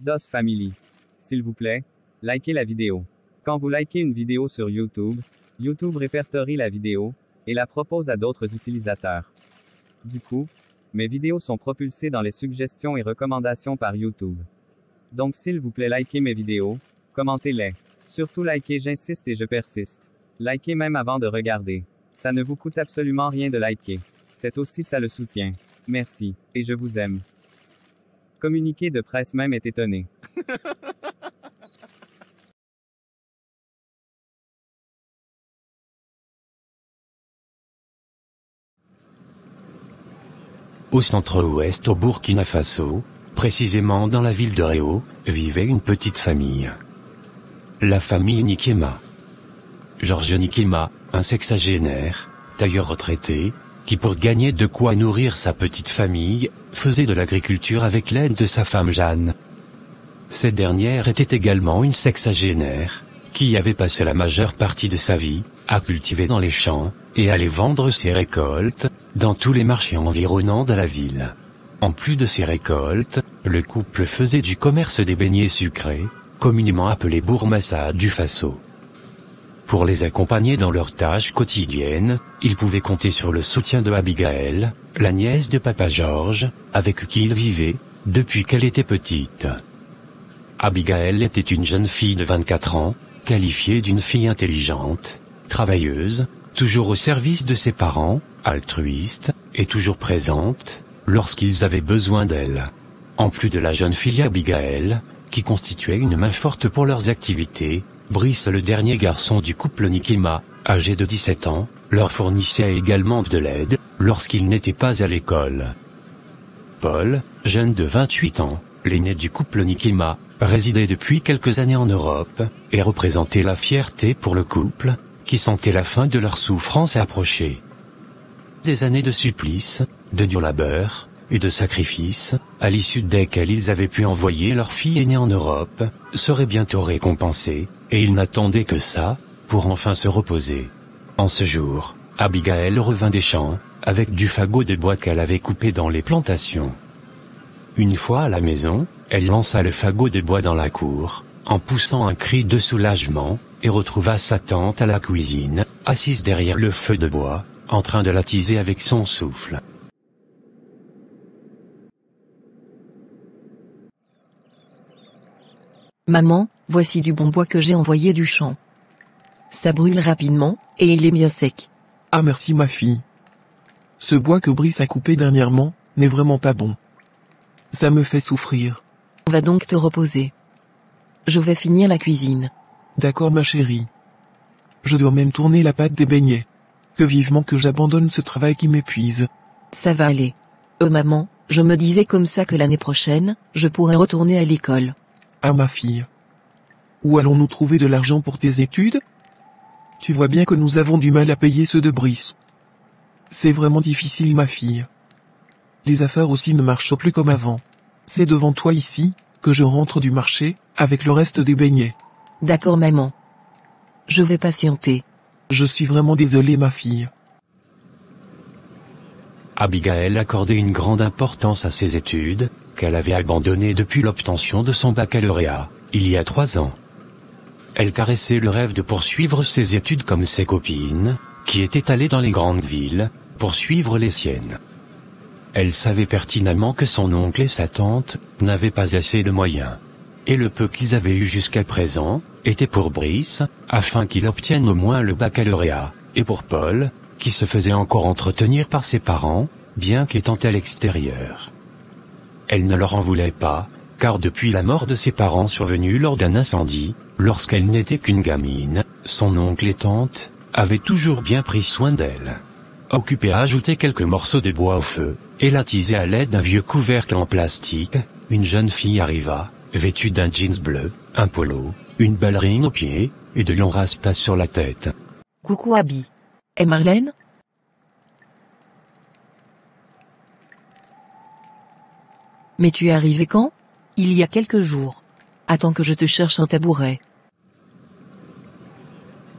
DOS Family. S'il vous plaît, likez la vidéo. Quand vous likez une vidéo sur YouTube, YouTube répertorie la vidéo et la propose à d'autres utilisateurs. Du coup, mes vidéos sont propulsées dans les suggestions et recommandations par YouTube. Donc s'il vous plaît, likez mes vidéos, commentez-les. Surtout likez, j'insiste et je persiste. Likez même avant de regarder. Ça ne vous coûte absolument rien de liker. C'est aussi ça le soutien. Merci, et je vous aime. Communiqué de presse même est étonné. Au centre-ouest au Burkina Faso, précisément dans la ville de Réau, vivait une petite famille. La famille Nikema. Georges Nikema, un sexagénaire, tailleur retraité, qui pour gagner de quoi nourrir sa petite famille, faisait de l'agriculture avec l'aide de sa femme Jeanne. Cette dernière était également une sexagénaire, qui avait passé la majeure partie de sa vie, à cultiver dans les champs, et à aller vendre ses récoltes, dans tous les marchés environnants de la ville. En plus de ces récoltes, le couple faisait du commerce des beignets sucrés, communément appelés bourmassades du Faso. Pour les accompagner dans leurs tâches quotidiennes, ils pouvaient compter sur le soutien de Abigaël, la nièce de Papa Georges, avec qui ils vivaient, depuis qu'elle était petite. Abigaël était une jeune fille de 24 ans, qualifiée d'une fille intelligente, travailleuse, toujours au service de ses parents, altruiste, et toujours présente, lorsqu'ils avaient besoin d'elle. En plus de la jeune fille Abigaël, qui constituait une main forte pour leurs activités, Brice, le dernier garçon du couple Nikema, âgé de 17 ans, leur fournissait également de l'aide, lorsqu'ils n'étaient pas à l'école. Paul, jeune de 28 ans, l'aîné du couple Nikema, résidait depuis quelques années en Europe, et représentait la fierté pour le couple, qui sentait la fin de leur souffrance approcher. Des années de supplice, de dur labeur, et de sacrifices, à l'issue desquels ils avaient pu envoyer leur fille aînée en Europe, seraient bientôt récompensés, et ils n'attendaient que ça, pour enfin se reposer. En ce jour, Abigaël revint des champs, avec du fagot de bois qu'elle avait coupé dans les plantations. Une fois à la maison, elle lança le fagot de bois dans la cour, en poussant un cri de soulagement, et retrouva sa tante à la cuisine, assise derrière le feu de bois, en train de l'attiser avec son souffle. Maman, voici du bon bois que j'ai envoyé du champ. Ça brûle rapidement, et il est bien sec. Ah merci ma fille. Ce bois que Brice a coupé dernièrement, n'est vraiment pas bon. Ça me fait souffrir. Va donc te reposer. Je vais finir la cuisine. D'accord ma chérie. Je dois même tourner la pâte des beignets. Que vivement que j'abandonne ce travail qui m'épuise. Ça va aller. Maman, je me disais comme ça que l'année prochaine, je pourrais retourner à l'école. Ah ma fille. Où allons-nous trouver de l'argent pour tes études? Tu vois bien que nous avons du mal à payer ceux de Brice. C'est vraiment difficile ma fille. Les affaires aussi ne marchent plus comme avant. C'est devant toi ici, que je rentre du marché, avec le reste des beignets. D'accord maman. Je vais patienter. Je suis vraiment désolé ma fille. Abigaël accordait une grande importance à ses études, qu'elle avait abandonnées depuis l'obtention de son baccalauréat, il y a 3 ans. Elle caressait le rêve de poursuivre ses études comme ses copines, qui étaient allées dans les grandes villes, poursuivre les siennes. Elle savait pertinemment que son oncle et sa tante n'avaient pas assez de moyens. Et le peu qu'ils avaient eu jusqu'à présent, était pour Brice, afin qu'il obtienne au moins le baccalauréat, et pour Paul, qui se faisait encore entretenir par ses parents, bien qu'étant à l'extérieur. Elle ne leur en voulait pas, car depuis la mort de ses parents survenue lors d'un incendie, lorsqu'elle n'était qu'une gamine, son oncle et tante avaient toujours bien pris soin d'elle. Occupée à ajouter quelques morceaux de bois au feu, et l'attiser à l'aide d'un vieux couvercle en plastique, une jeune fille arriva, vêtue d'un jeans bleu, un polo, une ballerine aux pieds, et de longs rastas sur la tête. Coucou Abby. Et Marlène? Mais tu es arrivé quand? Il y a quelques jours. Attends que je te cherche un tabouret.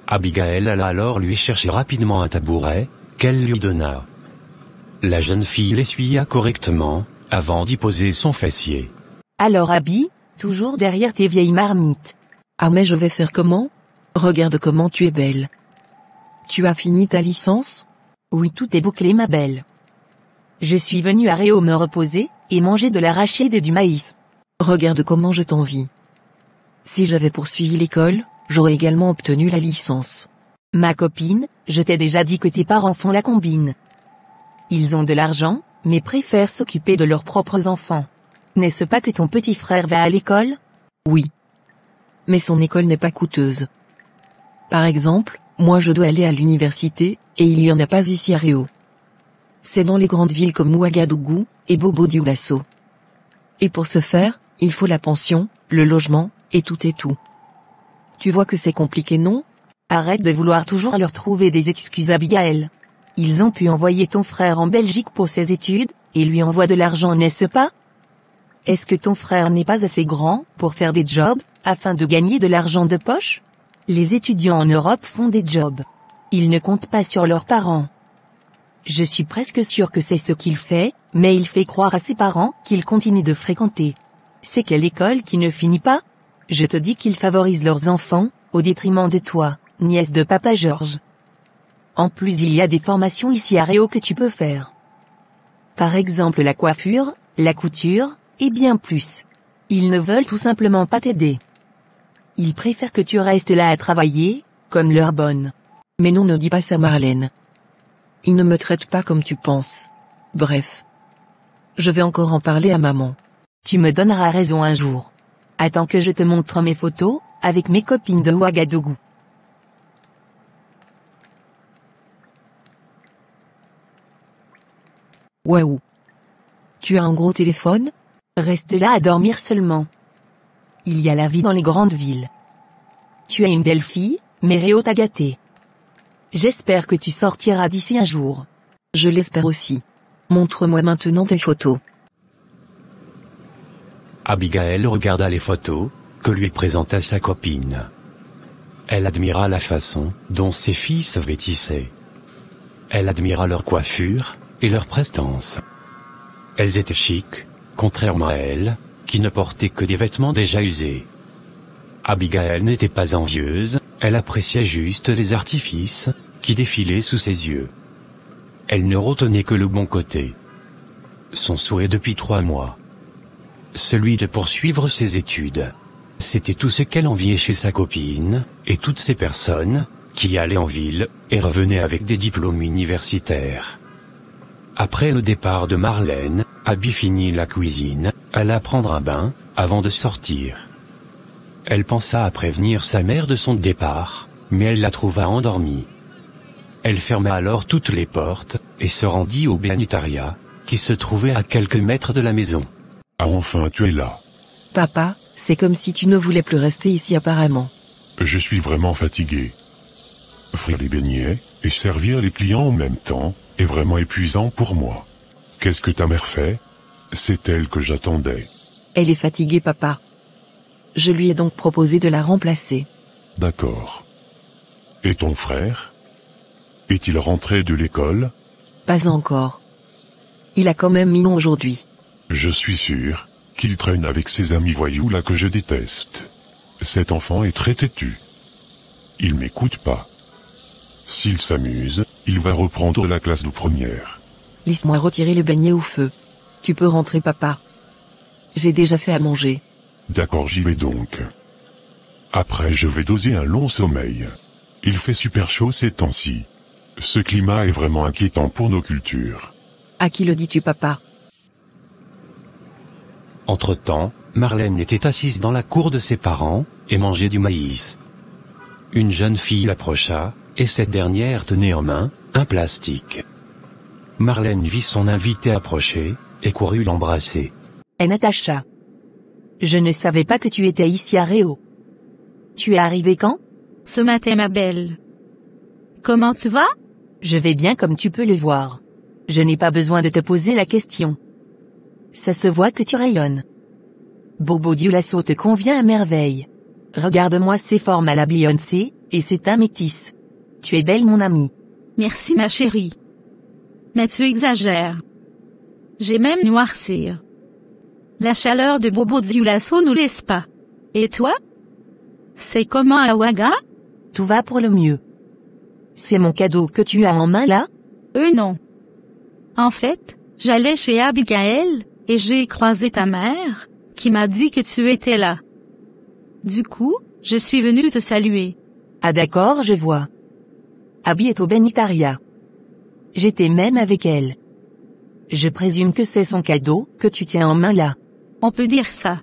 Abigaël alla alors lui chercher rapidement un tabouret, qu'elle lui donna. La jeune fille l'essuya correctement, avant d'y poser son fessier. Alors Abby, Toujours derrière tes vieilles marmites. Ah mais je vais faire comment? Regarde comment tu es belle. Tu as fini ta licence? Oui, tout est bouclé ma belle. Je suis venue à Réau me reposer, et manger de l'arachide et du maïs. Regarde comment je t'envie. Si j'avais poursuivi l'école, j'aurais également obtenu la licence. Ma copine, je t'ai déjà dit que tes parents font la combine. Ils ont de l'argent, mais préfèrent s'occuper de leurs propres enfants. N'est-ce pas que ton petit frère va à l'école? Oui. Mais son école n'est pas coûteuse. Par exemple, moi je dois aller à l'université, et il y en a pas ici à Réau. C'est dans les grandes villes comme Ouagadougou, et Bobo-Dioulasso. Et pour ce faire, il faut la pension, le logement, et tout et tout. Tu vois que c'est compliqué, non? Arrête de vouloir toujours leur trouver des excuses, Abigail. Ils ont pu envoyer ton frère en Belgique pour ses études, et lui envoient de l'argent, n'est-ce pas? Est-ce que ton frère n'est pas assez grand pour faire des jobs, afin de gagner de l'argent de poche? Les étudiants en Europe font des jobs. Ils ne comptent pas sur leurs parents. Je suis presque sûre que c'est ce qu'il fait, mais il fait croire à ses parents qu'il continue de fréquenter. C'est quelle école qui ne finit pas? Je te dis qu'ils favorisent leurs enfants, au détriment de toi, nièce de papa Georges. En plus, il y a des formations ici à Réau que tu peux faire. Par exemple la coiffure, la couture, et bien plus. Ils ne veulent tout simplement pas t'aider. Ils préfèrent que tu restes là à travailler, comme leur bonne. Mais non, ne dis pas ça, Marlène. Ils ne me traitent pas comme tu penses. Bref. Je vais encore en parler à maman. Tu me donneras raison un jour. Attends que je te montre mes photos, avec mes copines de Ouagadougou. Waouh. Tu as un gros téléphone? Reste là à dormir seulement. Il y a la vie dans les grandes villes. Tu es une belle fille, mais Réau t'a gâtée. J'espère que tu sortiras d'ici un jour. Je l'espère aussi. Montre-moi maintenant tes photos. Abigail regarda les photos, que lui présenta sa copine. Elle admira la façon dont ses filles se vêtissaient. Elle admira leur coiffure, et leur prestance. Elles étaient chics, contrairement à elle, qui ne portait que des vêtements déjà usés. Abigail n'était pas envieuse, elle appréciait juste les artifices, qui défilaient sous ses yeux. Elle ne retenait que le bon côté. Son souhait depuis 3 mois. Celui de poursuivre ses études. C'était tout ce qu'elle enviait chez sa copine, et toutes ces personnes, qui allaient en ville, et revenaient avec des diplômes universitaires. Après le départ de Marlène, Abby finit la cuisine, alla prendre un bain, avant de sortir. Elle pensa à prévenir sa mère de son départ, mais elle la trouva endormie. Elle ferma alors toutes les portes, et se rendit au bénitariat, qui se trouvait à quelques mètres de la maison. Ah, enfin tu es là. Papa, c'est comme si tu ne voulais plus rester ici apparemment. Je suis vraiment fatigué. Frire les beignets, et servir les clients en même temps, est vraiment épuisant pour moi. Qu'est-ce que ta mère fait? C'est elle que j'attendais. Elle est fatiguée, papa. Je lui ai donc proposé de la remplacer. D'accord. Et ton frère? Est-il rentré de l'école? Pas encore. Il a quand même mis long aujourd'hui. Je suis sûr qu'il traîne avec ses amis voyous là que je déteste. Cet enfant est très têtu. Il m'écoute pas. S'il s'amuse, il va reprendre la classe de première. Laisse-moi retirer les beignets au feu. Tu peux rentrer, papa. J'ai déjà fait à manger. D'accord, j'y vais donc. Après je vais doser un long sommeil. Il fait super chaud ces temps-ci. Ce climat est vraiment inquiétant pour nos cultures. À qui le dis-tu, papa? Entre-temps, Marlène était assise dans la cour de ses parents, et mangeait du maïs. Une jeune fille l'approcha, et cette dernière tenait en main un plastique. Marlène vit son invité approcher, et courut l'embrasser. Hey Natacha. Je ne savais pas que tu étais ici à Réau. Tu es arrivée quand? Ce matin, ma belle. Comment tu vas? Je vais bien comme tu peux le voir. Je n'ai pas besoin de te poser la question. Ça se voit que tu rayonnes. Bobo-Dioulasso te convient à merveille. Regarde-moi ces formes à la Beyoncé, et c'est un métis. Tu es belle, mon amie. Merci, ma chérie. Mais tu exagères. J'ai même noircir. La chaleur de Bobo Dioulasso nous laisse pas. Et toi? C'est comment à Ouaga? Tout va pour le mieux. C'est mon cadeau que tu as en main là? Non. En fait, j'allais chez Abigail, et j'ai croisé ta mère, qui m'a dit que tu étais là. Du coup, je suis venue te saluer. Ah d'accord, je vois. Abby est au bénitaria. J'étais même avec elle. Je présume que c'est son cadeau que tu tiens en main là. On peut dire ça.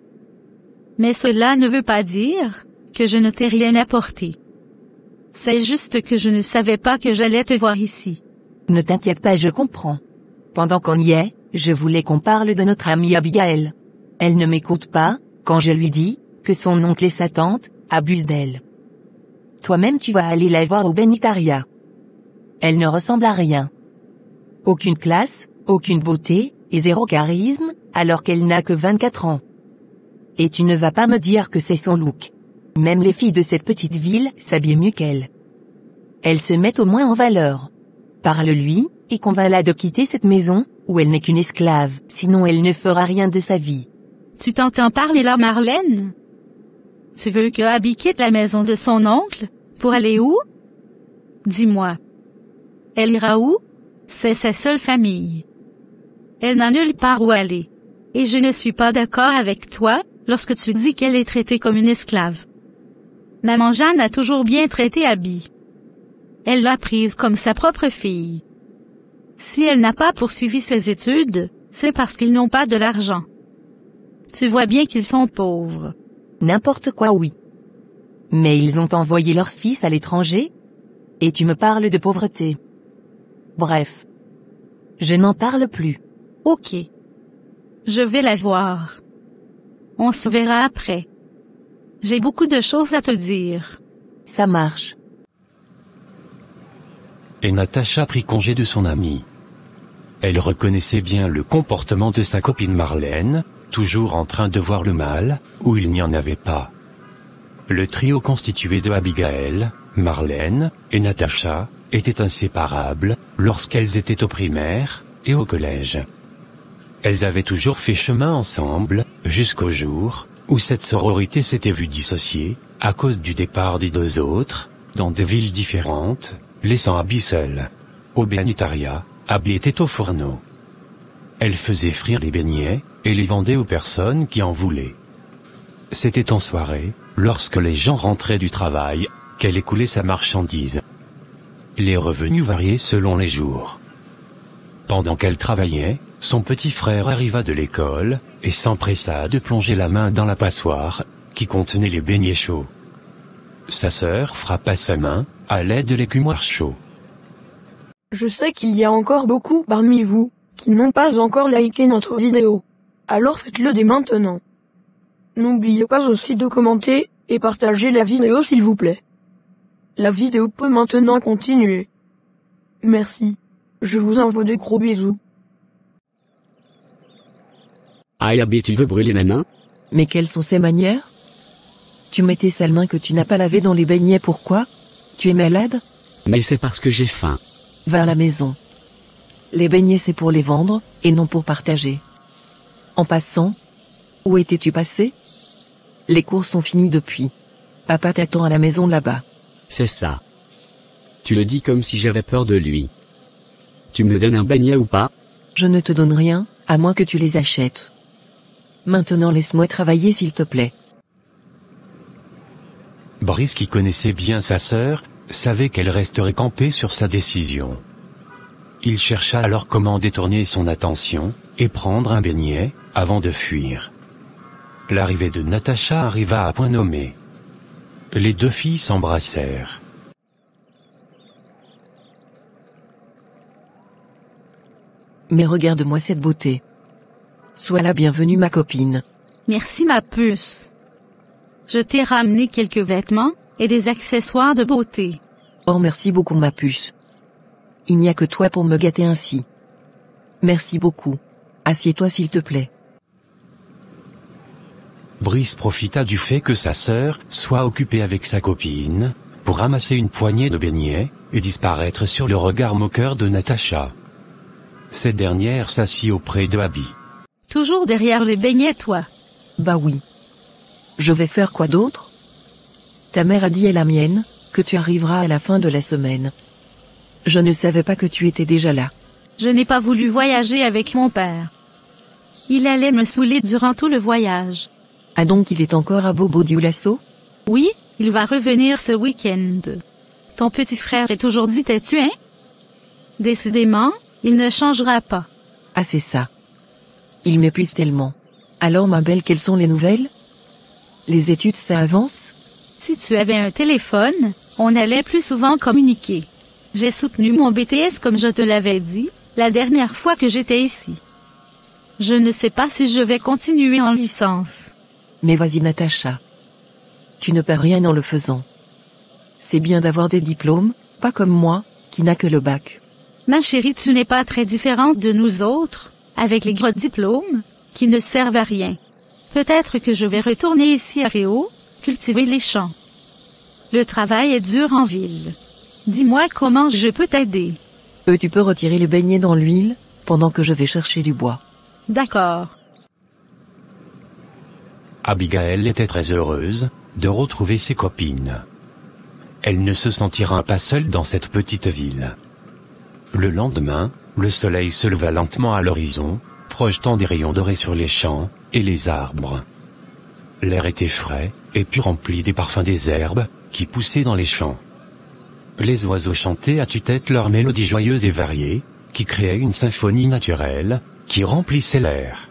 Mais cela ne veut pas dire que je ne t'ai rien apporté. C'est juste que je ne savais pas que j'allais te voir ici. Ne t'inquiète pas, je comprends. Pendant qu'on y est, je voulais qu'on parle de notre amie Abigail. Elle ne m'écoute pas, quand je lui dis que son oncle et sa tante abusent d'elle. Toi-même tu vas aller la voir au bénitaria. Elle ne ressemble à rien. Aucune classe, aucune beauté, et zéro charisme, alors qu'elle n'a que 24 ans. Et tu ne vas pas me dire que c'est son look. Même les filles de cette petite ville s'habillent mieux qu'elle. Elle se met au moins en valeur. Parle-lui, et convainc-la de quitter cette maison, où elle n'est qu'une esclave, sinon elle ne fera rien de sa vie. Tu t'entends parler là, Marlène? Tu veux que Abby quitte la maison de son oncle, pour aller où? Dis-moi. Elle ira où? C'est sa seule famille. Elle n'a nulle part où aller. Et je ne suis pas d'accord avec toi, lorsque tu dis qu'elle est traitée comme une esclave. Maman Jeanne a toujours bien traité Abby. Elle l'a prise comme sa propre fille. Si elle n'a pas poursuivi ses études, c'est parce qu'ils n'ont pas de l'argent. Tu vois bien qu'ils sont pauvres. N'importe quoi, oui. Mais ils ont envoyé leur fils à l'étranger? Et tu me parles de pauvreté. Bref. Je n'en parle plus. Ok. Je vais la voir. On se verra après. J'ai beaucoup de choses à te dire. Ça marche. Et Natacha prit congé de son amie. Elle reconnaissait bien le comportement de sa copine Marlène, toujours en train de voir le mal, où il n'y en avait pas. Le trio constitué de Abigail, Marlène, et Natacha, était inséparable, lorsqu'elles étaient au primaire, et au collège. Elles avaient toujours fait chemin ensemble, jusqu'au jour, où cette sororité s'était vue dissociée, à cause du départ des deux autres, dans des villes différentes, laissant Abby seule. Au bénitaria, Abby était au fourneau. Elle faisait frire les beignets, et les vendait aux personnes qui en voulaient. C'était en soirée, lorsque les gens rentraient du travail, qu'elle écoulait sa marchandise. Les revenus variaient selon les jours. Pendant qu'elle travaillait, son petit frère arriva de l'école, et s'empressa de plonger la main dans la passoire, qui contenait les beignets chauds. Sa sœur frappa sa main, à l'aide de l'écumoire chaud. Je sais qu'il y a encore beaucoup parmi vous, qui n'ont pas encore liké notre vidéo. Alors faites-le dès maintenant. N'oubliez pas aussi de commenter, et partager la vidéo s'il vous plaît. La vidéo peut maintenant continuer. Merci. Je vous envoie de gros bisous. Ah Abby, tu veux brûler mes mains? Mais quelles sont ces manières? Tu mets tes sales mains que tu n'as pas lavées dans les beignets, pourquoi? Tu es malade? Mais c'est parce que j'ai faim. Va à la maison. Les beignets c'est pour les vendre, et non pour partager. En passant, où étais-tu passé? Les courses sont finies depuis. Papa t'attend à la maison là-bas. C'est ça. Tu le dis comme si j'avais peur de lui. Tu me donnes un beignet ou pas? Je ne te donne rien, à moins que tu les achètes. Maintenant laisse-moi travailler s'il te plaît. Brice, qui connaissait bien sa sœur, savait qu'elle resterait campée sur sa décision. Il chercha alors comment détourner son attention, et prendre un beignet, avant de fuir. L'arrivée de Natacha arriva à point nommé. Les deux filles s'embrassèrent. Mais regarde-moi cette beauté. Sois la bienvenue ma copine. Merci ma puce. Je t'ai ramené quelques vêtements, et des accessoires de beauté. Oh merci beaucoup ma puce. Il n'y a que toi pour me gâter ainsi. Merci beaucoup. Assieds-toi s'il te plaît. Brice profita du fait que sa sœur soit occupée avec sa copine, pour ramasser une poignée de beignets, et disparaître sur le regard moqueur de Natacha. Cette dernière s'assit auprès de Abby. Toujours derrière les beignets, toi. Bah oui. Je vais faire quoi d'autre? Ta mère a dit et la mienne, que tu arriveras à la fin de la semaine. Je ne savais pas que tu étais déjà là. Je n'ai pas voulu voyager avec mon père. Il allait me saouler durant tout le voyage. Ah donc il est encore à Bobo-Dioulasso? Oui, il va revenir ce week-end. Ton petit frère est aujourd'hui têtu, hein? Décidément, il ne changera pas. Ah c'est ça. Il m'épuise tellement. Alors ma belle, quelles sont les nouvelles? Les études ça avance? Si tu avais un téléphone, on allait plus souvent communiquer. J'ai soutenu mon BTS comme je te l'avais dit, la dernière fois que j'étais ici. Je ne sais pas si je vais continuer en licence. Mais vas-y Natacha. Tu ne perds rien en le faisant. C'est bien d'avoir des diplômes, pas comme moi, qui n'a que le bac. Ma chérie, tu n'es pas très différente de nous autres, avec les gros diplômes, qui ne servent à rien. Peut-être que je vais retourner ici à Réau, cultiver les champs. Le travail est dur en ville. Dis-moi comment je peux t'aider. Tu peux retirer les beignets dans l'huile, pendant que je vais chercher du bois. D'accord. Abigail était très heureuse de retrouver ses copines. Elle ne se sentira pas seule dans cette petite ville. Le lendemain, le soleil se leva lentement à l'horizon, projetant des rayons dorés sur les champs et les arbres. L'air était frais, et puis rempli des parfums des herbes qui poussaient dans les champs. Les oiseaux chantaient à tue-tête leurs mélodies joyeuses et variées, qui créaient une symphonie naturelle, qui remplissait l'air.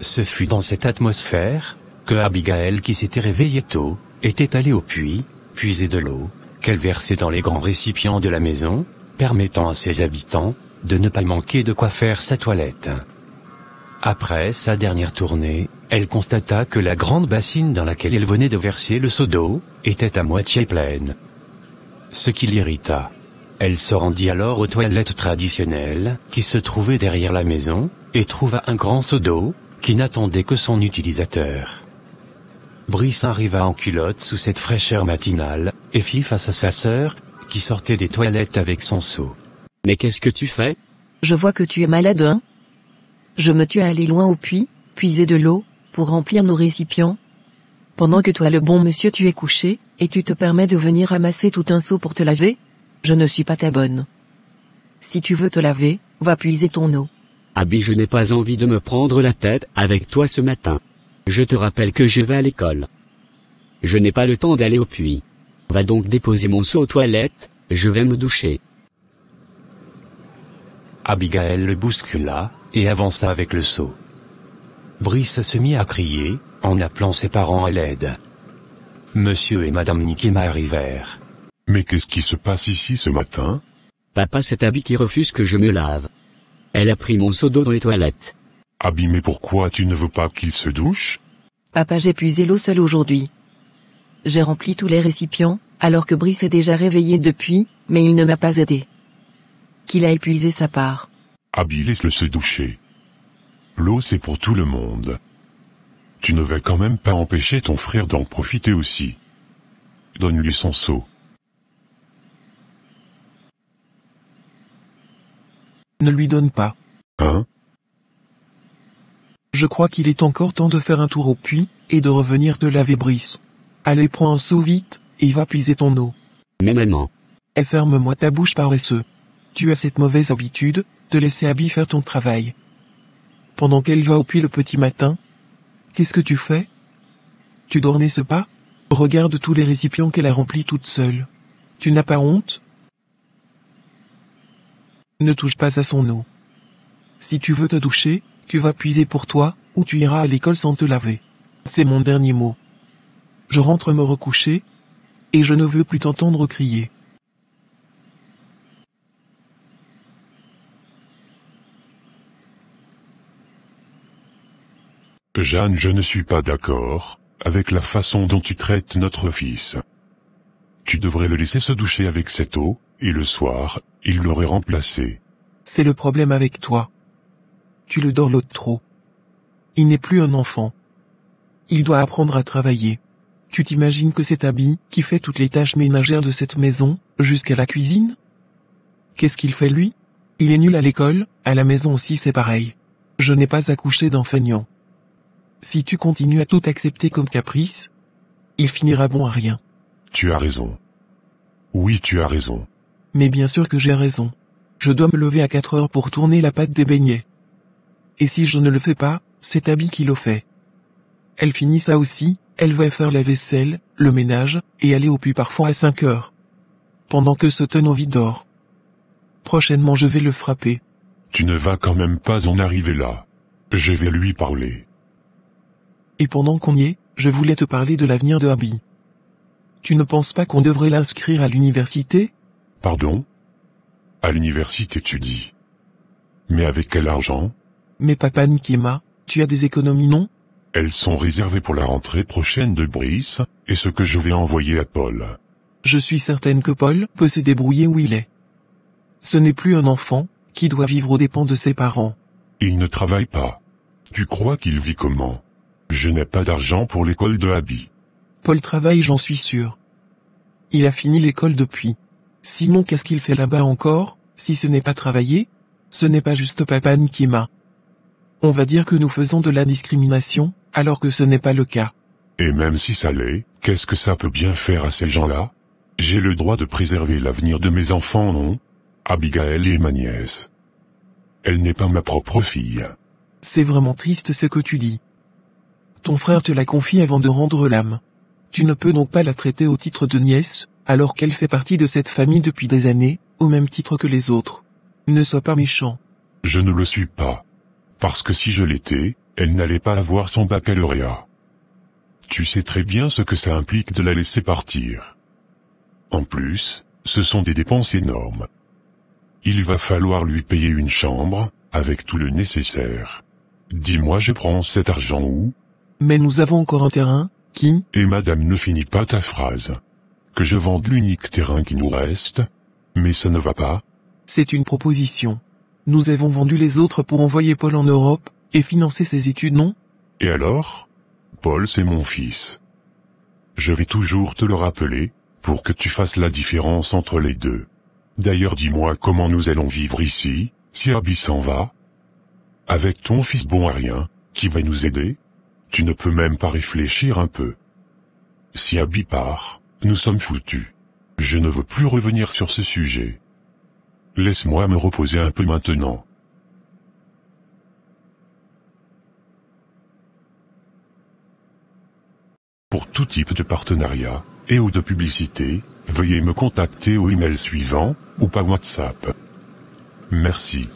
Ce fut dans cette atmosphère que Abigail, qui s'était réveillée tôt, était allée au puits, puiser de l'eau, qu'elle versait dans les grands récipients de la maison, permettant à ses habitants de ne pas manquer de quoi faire sa toilette. Après sa dernière tournée, elle constata que la grande bassine dans laquelle elle venait de verser le seau d'eau était à moitié pleine. Ce qui l'irrita. Elle se rendit alors aux toilettes traditionnelles qui se trouvaient derrière la maison, et trouva un grand seau d'eau qui n'attendait que son utilisateur. Brice arriva en culotte sous cette fraîcheur matinale, et fit face à sa sœur, qui sortait des toilettes avec son seau. Mais qu'est-ce que tu fais? Je vois que tu es malade, hein? Je me tue à aller loin au puits, puiser de l'eau, pour remplir nos récipients. Pendant que toi le bon monsieur tu es couché, et tu te permets de venir ramasser tout un seau pour te laver? Je ne suis pas ta bonne. Si tu veux te laver, va puiser ton eau. Abby, je n'ai pas envie de me prendre la tête avec toi ce matin. Je te rappelle que je vais à l'école. Je n'ai pas le temps d'aller au puits. Va donc déposer mon seau aux toilettes, je vais me doucher. Abigail le bouscula, et avança avec le seau. Brice se mit à crier, en appelant ses parents à l'aide. Monsieur et Madame Nikema arrivèrent. Mais qu'est-ce qui se passe ici ce matin? Papa, c'est Abby qui refuse que je me lave. Elle a pris mon seau d'eau dans les toilettes. Abby, mais pourquoi tu ne veux pas qu'il se douche? Papa, j'ai puisé l'eau seule aujourd'hui. J'ai rempli tous les récipients, alors que Brice est déjà réveillé depuis, mais il ne m'a pas aidé. Qu'il a épuisé sa part. Abby, laisse-le se doucher. L'eau c'est pour tout le monde. Tu ne vas quand même pas empêcher ton frère d'en profiter aussi. Donne-lui son seau. Ne lui donne pas. Hein? Je crois qu'il est encore temps de faire un tour au puits, et de revenir te laver Brice. Allez, prends un seau vite, et va puiser ton eau. Mais maman. Et ferme-moi ta bouche paresseux. Tu as cette mauvaise habitude, de laisser Abby faire ton travail. Pendant qu'elle va au puits le petit matin, qu'est-ce que tu fais? Tu dornais pas? Regarde tous les récipients qu'elle a remplis toute seule. Tu n'as pas honte? Ne touche pas à son eau. Si tu veux te doucher, tu vas puiser pour toi, ou tu iras à l'école sans te laver. C'est mon dernier mot. Je rentre me recoucher, et je ne veux plus t'entendre crier. Jeanne, je ne suis pas d'accord avec la façon dont tu traites notre fils. Tu devrais le laisser se doucher avec cette eau, et le soir, il l'aurait remplacée. C'est le problème avec toi. Tu le dorlotes trop. Il n'est plus un enfant. Il doit apprendre à travailler. Tu t'imagines que c'est Abby qui fait toutes les tâches ménagères de cette maison, jusqu'à la cuisine? Qu'est-ce qu'il fait lui? Il est nul à l'école, à la maison aussi c'est pareil. Je n'ai pas accouché d'un feignant. Si tu continues à tout accepter comme caprice, il finira bon à rien. Tu as raison. Oui, tu as raison. Mais bien sûr que j'ai raison. Je dois me lever à 4 heures pour tourner la pâte des beignets. Et si je ne le fais pas, c'est Abby qui le fait. Elle finit ça aussi, elle va faire la vaisselle, le ménage, et aller au puits parfois à 5 heures. Pendant que Sutton en vit dort. Prochainement je vais le frapper. Tu ne vas quand même pas en arriver là. Je vais lui parler. Et pendant qu'on y est, je voulais te parler de l'avenir de Abby. Tu ne penses pas qu'on devrait l'inscrire à l'université? Pardon? À l'université tu dis. Mais avec quel argent? Mais papa Nick et Emma, tu as des économies non? Elles sont réservées pour la rentrée prochaine de Brice, et ce que je vais envoyer à Paul. Je suis certaine que Paul peut se débrouiller où il est. Ce n'est plus un enfant, qui doit vivre aux dépens de ses parents. Il ne travaille pas. Tu crois qu'il vit comment? Je n'ai pas d'argent pour l'école de Abby. Paul travaille, j'en suis sûr. Il a fini l'école depuis. Sinon qu'est-ce qu'il fait là-bas encore, si ce n'est pas travailler? Ce n'est pas juste papa Nick et Emma. On va dire que nous faisons de la discrimination, alors que ce n'est pas le cas. Et même si ça l'est, qu'est-ce que ça peut bien faire à ces gens-là? J'ai le droit de préserver l'avenir de mes enfants, non? Abigail est ma nièce. Elle n'est pas ma propre fille. C'est vraiment triste ce que tu dis. Ton frère te l'a confié avant de rendre l'âme. Tu ne peux donc pas la traiter au titre de nièce, alors qu'elle fait partie de cette famille depuis des années, au même titre que les autres. Ne sois pas méchant. Je ne le suis pas. Parce que si je l'étais, elle n'allait pas avoir son baccalauréat. Tu sais très bien ce que ça implique de la laisser partir. En plus, ce sont des dépenses énormes. Il va falloir lui payer une chambre, avec tout le nécessaire. Dis-moi, je prends cet argent où? Mais nous avons encore un terrain, qui? Et madame ne finit pas ta phrase. Que je vende l'unique terrain qui nous reste? Mais ça ne va pas? C'est une proposition. Nous avons vendu les autres pour envoyer Paul en Europe, et financer ses études, non? Et alors? Paul, c'est mon fils. Je vais toujours te le rappeler, pour que tu fasses la différence entre les deux. D'ailleurs, dis-moi comment nous allons vivre ici, si Abby s'en va? Avec ton fils bon à rien, qui va nous aider? Tu ne peux même pas réfléchir un peu. Si Abby part, nous sommes foutus. Je ne veux plus revenir sur ce sujet. Laisse-moi me reposer un peu maintenant. Pour tout type de partenariat, et ou de publicité, veuillez me contacter au email suivant, ou par WhatsApp. Merci.